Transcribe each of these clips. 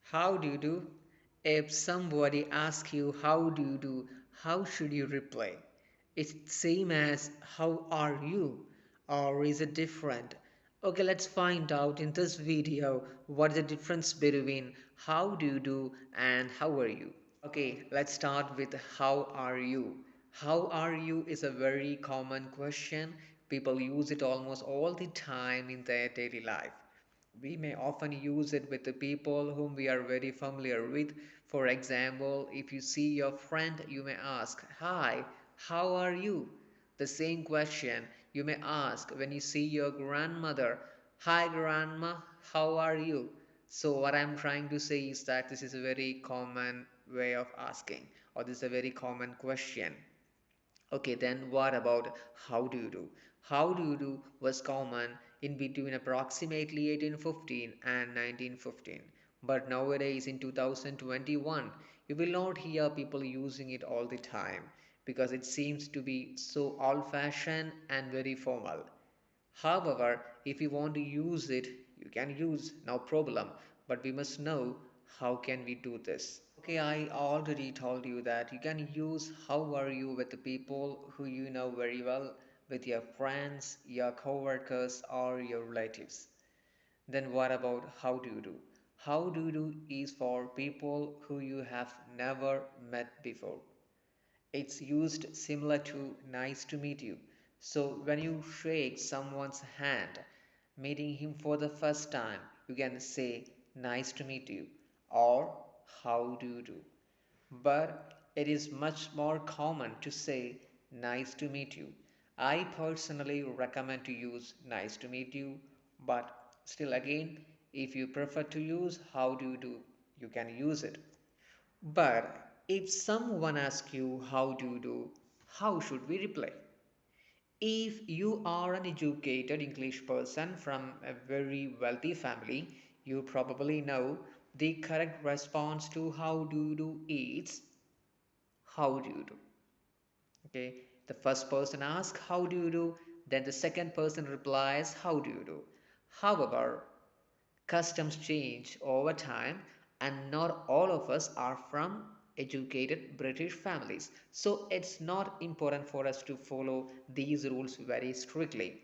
How do you do? If somebody asks you how do you do, how should you reply? It's same as how are you, or is it different? Okay, let's find out in this video what is the difference between how do you do and how are you. Okay, let's start with how are you. How are you is a very common question. People use it almost all the time in their daily life. We may often use it with the people whom we are very familiar with. For example, if you see your friend, you may ask, "Hi, how are you?" The same question you may ask when you see your grandmother, "Hi, grandma, how are you?" So, what I'm trying to say is that this is a very common way of asking, or this is a very common question. Okay, then what about how do you do? How do you do was common in between approximately 1815 and 1915. But nowadays in 2021, you will not hear people using it all the time because it seems to be so old fashioned and very formal. However, if you want to use it, you can use, no problem. But we must know how can we do this. Okay, I already told you that you can use how are you with the people who you know very well, with your friends, your coworkers, or your relatives. Then what about how do you do? How do you do is for people who you have never met before. It's used similar to nice to meet you. So when you shake someone's hand, meeting him for the first time, you can say nice to meet you or how do you do. But it is much more common to say nice to meet you. I personally recommend to use nice to meet you, but still again, if you prefer to use how do you do, you can use it. But if someone asks you how do you do, how should we reply? If you are an educated English person from a very wealthy family, you probably know the correct response to how do you do is how do you do. Okay, the first person asks how do you do, then the second person replies how do you do. However, customs change over time, and not all of us are from educated British families. So it's not important for us to follow these rules very strictly.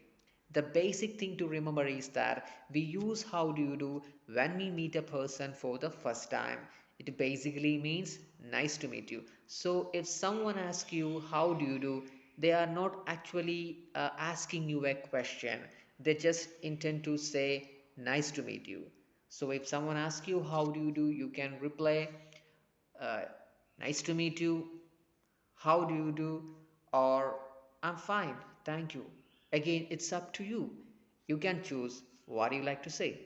The basic thing to remember is that we use how do you do when we meet a person for the first time. It basically means nice to meet you. So if someone asks you how do you do, they are not actually asking you a question. They just intend to say nice to meet you. So if someone asks you how do you do, you can reply uh, nice to meet you, how do you do, or I'm fine, thank you. Again, it's up to you. You can choose what you like to say.